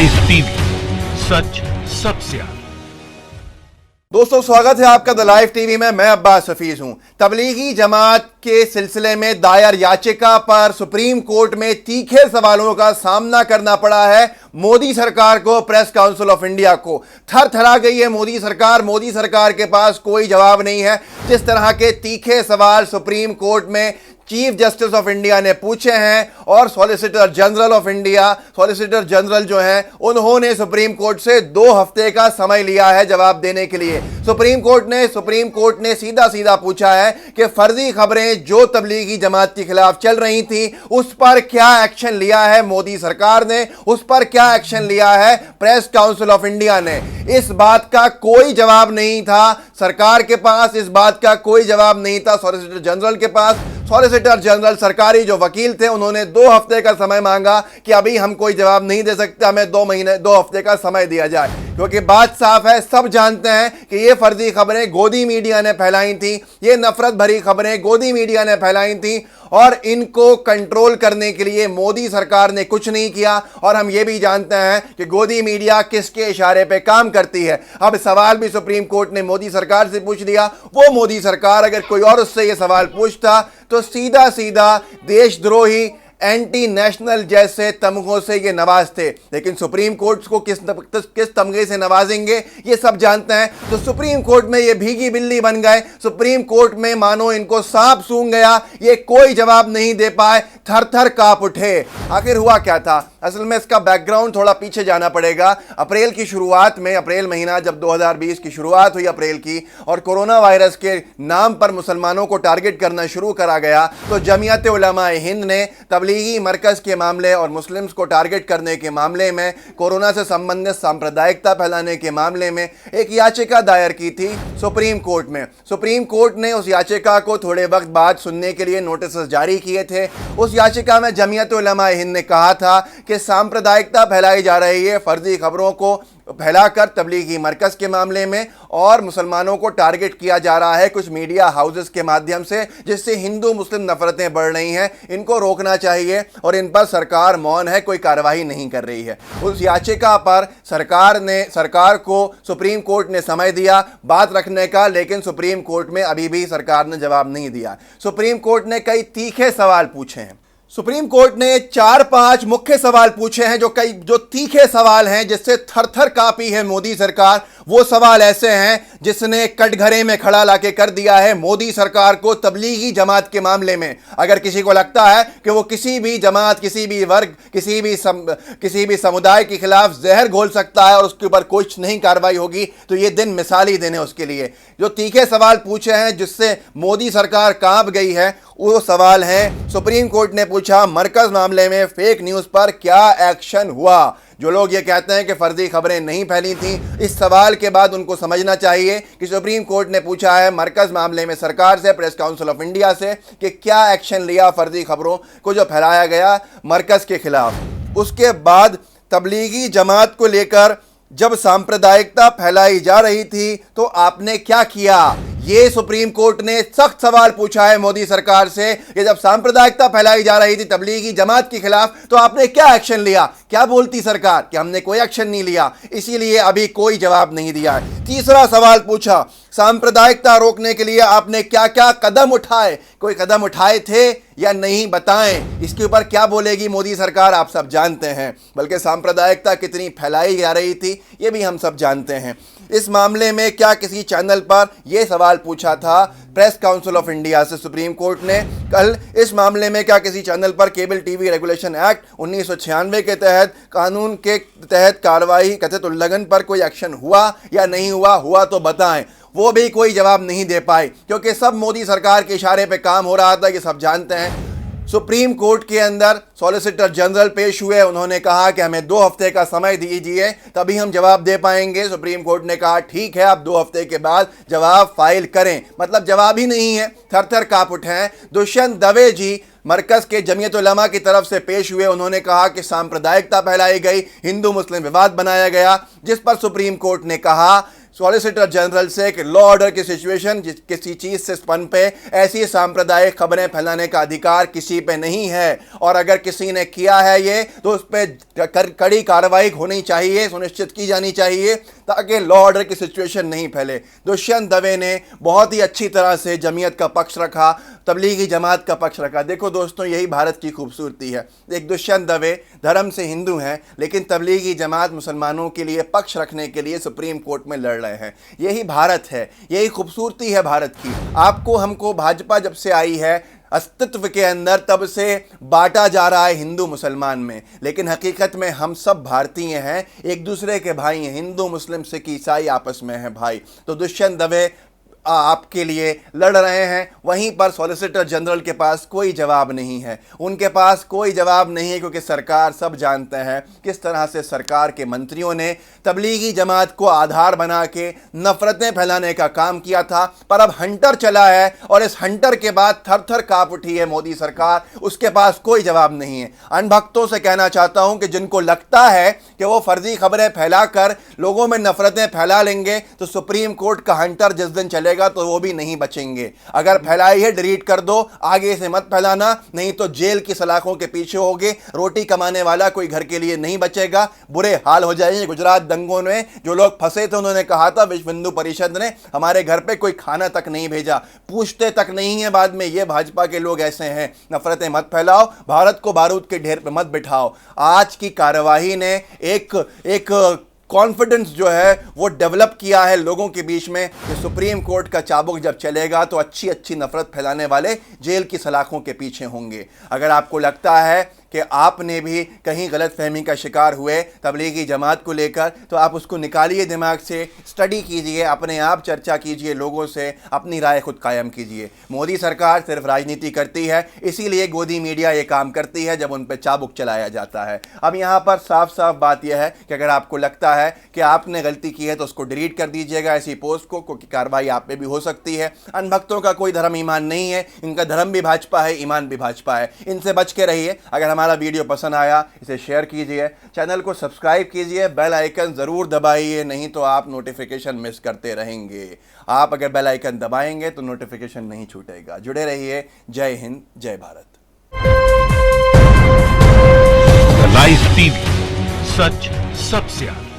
Live TV, सच सबसे आगे। दोस्तों स्वागत है आपका द लाइव टीवी में। मैं अब्बास हफीज हूं। तबलीगी जमात के सिलसिले में दायर याचिका पर सुप्रीम कोर्ट में तीखे सवालों का सामना करना पड़ा है मोदी सरकार को, प्रेस काउंसिल ऑफ इंडिया को। थर थरा गई है मोदी सरकार। मोदी सरकार के पास कोई जवाब नहीं है। जिस तरह के तीखे सवाल सुप्रीम कोर्ट में चीफ जस्टिस ऑफ इंडिया ने पूछे हैं और solicitor general of India, solicitor general जो हैं, उन्होंने सुप्रीम कोर्ट से 2 हफ्ते का समय लिया है जवाब देने के लिए। सुप्रीम कोर्ट ने सीधा सीधा पूछा है कि फर्जी खबरें जो तबलीगी जमात के खिलाफ चल रही थी उस पर क्या एक्शन लिया है मोदी सरकार ने, उस पर क्या एक्शन लिया है प्रेस काउंसिल ऑफ इंडिया ने। इस बात का कोई जवाब नहीं था सरकार के पास, इस बात का कोई जवाब नहीं था सॉलिसिटर जनरल के पास। सॉलिसिटर जनरल सरकारी जो वकील थे उन्होंने 2 हफ्ते का समय मांगा कि अभी हम कोई जवाब नहीं दे सकते, हमें 2 हफ्ते का समय दिया जाए, क्योंकि बात साफ है, सब जानते हैं कि ये फर्जी खबरें गोदी मीडिया ने फैलाई थी, ये नफरत भरी खबरें गोदी मीडिया ने फैलाई थी और इनको कंट्रोल करने के लिए मोदी सरकार ने कुछ नहीं किया। और हम ये भी जानते हैं कि गोदी मीडिया किसके इशारे पे काम करती है। अब सवाल भी सुप्रीम कोर्ट ने मोदी सरकार से पूछ लिया। वो मोदी सरकार अगर कोई और उससे ये सवाल पूछता तो सीधा सीधा देशद्रोही, एंटी नेशनल जैसे तमगों से ये नवाजते, लेकिन सुप्रीम कोर्ट को किस तमगे से नवाजेंगे ये सब जानते हैं। तो सुप्रीम कोर्ट में ये भीगी बिल्ली बन गए। सुप्रीम कोर्ट में मानो इनको सांप सूंघ गया, ये कोई जवाब नहीं दे पाए, थर थर कांप उठे। आखिर हुआ क्या था? असल में इसका बैकग्राउंड थोड़ा पीछे जाना पड़ेगा। अप्रैल की शुरुआत में, अप्रैल महीना जब 2020 की शुरुआत हुई अप्रैल की, और कोरोना वायरस के नाम पर मुसलमानों को टारगेट करना शुरू करा गया, तो जमीयत उलमा हिंद ने तबलीगी मरकज के मामले और मुस्लिम्स को टारगेट करने के मामले में, कोरोना से संबंधित सांप्रदायिकता फैलाने के मामले में एक याचिका दायर की थी सुप्रीम कोर्ट में। सुप्रीम कोर्ट ने उस याचिका को थोड़े वक्त बाद सुनने के लिए नोटिस जारी किए थे। उस याचिका में जमीयत उलमा हिंद ने कहा था कि सांप्रदायिकता फैलाई जा रही है, फर्जी खबरों को फैलाकर तबलीगी मरकज़ के मामले में, और मुसलमानों को टारगेट किया जा रहा है कुछ मीडिया हाउसेस के माध्यम से, जिससे हिंदू मुस्लिम नफरतें बढ़ रही हैं। इनको रोकना चाहिए और इन पर सरकार मौन है, कोई कार्रवाई नहीं कर रही है। उस याचिका पर सरकार को सुप्रीम कोर्ट ने समय दिया बात रखने का, लेकिन सुप्रीम कोर्ट में अभी भी सरकार ने जवाब नहीं दिया। सुप्रीम कोर्ट ने कई तीखे सवाल पूछे हैं। सुप्रीम कोर्ट ने 4-5 मुख्य सवाल पूछे हैं जो तीखे सवाल हैं, जिससे थर थर कांपी है मोदी सरकार। वो सवाल ऐसे हैं जिसने कटघरे में खड़ा लाके कर दिया है मोदी सरकार को तबलीगी जमात के मामले में। अगर किसी को लगता है कि वो किसी भी जमात, किसी भी वर्ग, किसी भी समुदाय के खिलाफ जहर घोल सकता है और उसके ऊपर कुछ नहीं कार्रवाई होगी, तो ये दिन मिसाली दिन है उसके लिए। जो तीखे सवाल पूछे हैं जिससे मोदी सरकार कांप गई है, वो सवाल है, सुप्रीम कोर्ट ने पूछा मरकज मामले में फेक न्यूज़ पर क्या एक्शन हुआ। जो लोग ये कहते हैं कि फर्जी खबरें नहीं फैली थी, इस सवाल के बाद उनको समझना चाहिए कि सुप्रीम कोर्ट ने पूछा है मरकज मामले में सरकार से, प्रेस काउंसिल ऑफ इंडिया से, कि क्या एक्शन लिया फर्जी खबरों को जो फैलाया गया मरकज के खिलाफ। उसके बाद तबलीगी जमात को लेकर जब सांप्रदायिकता फैलाई जा रही थी तो आपने क्या किया, ये सुप्रीम कोर्ट ने सख्त सवाल पूछा है मोदी सरकार से कि जब सांप्रदायिकता फैलाई जा रही थी तबलीगी जमात के खिलाफ तो आपने क्या एक्शन लिया। क्या बोलती सरकार कि हमने कोई एक्शन नहीं लिया, इसीलिए अभी कोई जवाब नहीं दिया है। तीसरा सवाल पूछा, सांप्रदायिकता रोकने के लिए आपने क्या क्या कदम उठाए, कोई कदम उठाए थे या नहीं, बताएं। इसके ऊपर क्या बोलेगी मोदी सरकार आप सब जानते हैं। बल्कि सांप्रदायिकता कितनी फैलाई जा रही थी ये भी हम सब जानते हैं। इस मामले में क्या किसी चैनल पर यह सवाल पूछा था प्रेस काउंसिल ऑफ इंडिया से सुप्रीम कोर्ट ने कल, इस मामले में क्या किसी चैनल पर केबल टीवी रेगुलेशन एक्ट 1996 के तहत, कानून के तहत कार्रवाई कथित उल्लंघन पर कोई एक्शन हुआ या नहीं हुआ तो बताएं। वो भी कोई जवाब नहीं दे पाए, क्योंकि सब मोदी सरकार के इशारे पे काम हो रहा था, ये सब जानते हैं। सुप्रीम कोर्ट के अंदर सॉलिसिटर जनरल पेश हुए, उन्होंने कहा कि हमें 2 हफ्ते का समय दीजिए तभी हम जवाब दे पाएंगे। सुप्रीम कोर्ट ने कहा ठीक है, आप 2 हफ्ते के बाद जवाब फाइल करें। मतलब जवाब ही नहीं है, थर थर कांप उठे हैं। दुष्यंत दवे जी मरकज़ के जमीयत उलमा की तरफ से पेश हुए, उन्होंने कहा कि सांप्रदायिकता फैलाई गई, हिंदू मुस्लिम विवाद बनाया गया, जिस पर सुप्रीम कोर्ट ने कहा सॉलिसिटर जनरल से कि लॉ ऑर्डर की सिचुएशन किसी चीज़ से पनपे, ऐसी सांप्रदायिक खबरें फैलाने का अधिकार किसी पे नहीं है, और अगर किसी ने किया है ये तो उस पर कड़ी कार्रवाई होनी चाहिए, सुनिश्चित की जानी चाहिए, ताकि लॉ ऑर्डर की सिचुएशन नहीं फैले। दुष्यंत दवे ने बहुत ही अच्छी तरह से जमीयत का पक्ष रखा, तबलीगी जमात का पक्ष रखा। देखो दोस्तों, यही भारत की खूबसूरती है। एक दुष्यंत दवे धर्म से हिंदू हैं, लेकिन तबलीगी जमात मुसलमानों के लिए पक्ष रखने के लिए सुप्रीम कोर्ट में लड़ रहे हैं। यही भारत है, यही खूबसूरती है भारत की। आपको हमको भाजपा जब से आई है अस्तित्व के अंदर, तब से बांटा जा रहा है हिंदू मुसलमान में, लेकिन हकीकत में हम सब भारतीय हैं, एक दूसरे के भाई हैं। हिंदू मुस्लिम सिख ईसाई आपस में हैं भाई। तो दुष्यंत दवे आपके लिए लड़ रहे हैं, वहीं पर सॉलिसिटर जनरल के पास कोई जवाब नहीं है। उनके पास कोई जवाब नहीं है, क्योंकि सरकार सब जानते हैं किस तरह से सरकार के मंत्रियों ने तबलीगी जमात को आधार बना के नफरतें फैलाने का काम किया था। पर अब हंटर चला है, और इस हंटर के बाद थर थर कांप उठी है मोदी सरकार। उसके पास कोई जवाब नहीं है। अनभक्तों से कहना चाहता हूं कि जिनको लगता है कि वो फर्जी खबरें फैलाकर लोगों में नफरतें फैला लेंगे, तो सुप्रीम कोर्ट का हंटर जिस दिन चलेगा तो वो भी नहीं बचेंगे। अगर फैलाई है डिलीट कर दो, आगे से मत फैलाना, नहीं तो जेल की सलाखों के पीछे होगे। रोटी कमाने वाला कोई घर के लिए नहीं बचेगा, बुरे हाल हो जाएंगे। गुजरात दंगों में जो लोग फंसे थे, उन्होंने कहा था विश्व हिंदू परिषद ने हमारे घर पे कोई खाना तक नहीं भेजा, पूछते तक नहीं है बाद में। ये भाजपा के लोग ऐसे हैं। नफरतें मत फैलाओ, भारत को बारूद के ढेर पे मत बिठाओ। आज की कार्यवाही ने एक कॉन्फिडेंस जो है वो डेवलप किया है लोगों के बीच में कि सुप्रीम कोर्ट का चाबुक जब चलेगा तो अच्छी अच्छी नफरत फैलाने वाले जेल की सलाखों के पीछे होंगे। अगर आपको लगता है कि आपने भी कहीं गलत फहमी का शिकार हुए तबलीगी जमात को लेकर, तो आप उसको निकालिए दिमाग से, स्टडी कीजिए, अपने आप चर्चा कीजिए, लोगों से अपनी राय खुद कायम कीजिए। मोदी सरकार सिर्फ राजनीति करती है, इसीलिए गोदी मीडिया ये काम करती है जब उन पर चाबुक चलाया जाता है। अब यहाँ पर साफ साफ बात यह है कि अगर आपको लगता है कि आपने गलती की है तो उसको डिलीट कर दीजिएगा, ऐसी पोस्ट को, क्योंकि कार्रवाई आप पे भी हो सकती है। अनभक्तों का कोई धर्म ईमान नहीं है, इनका धर्म भी भाजपा है, ईमान भी भाजपा है। इनसे बच के रहिए। अगर हमारा वीडियो पसंद आया इसे शेयर कीजिए, चैनल को सब्सक्राइब कीजिए, बेल आइकन जरूर दबाइए, नहीं तो आप नोटिफिकेशन मिस करते रहेंगे। आप अगर बेल आइकन दबाएंगे तो नोटिफिकेशन नहीं छूटेगा। जुड़े रहिए। जय हिंद, जय भारत। लाइव टीवी, सच सबसे आगे।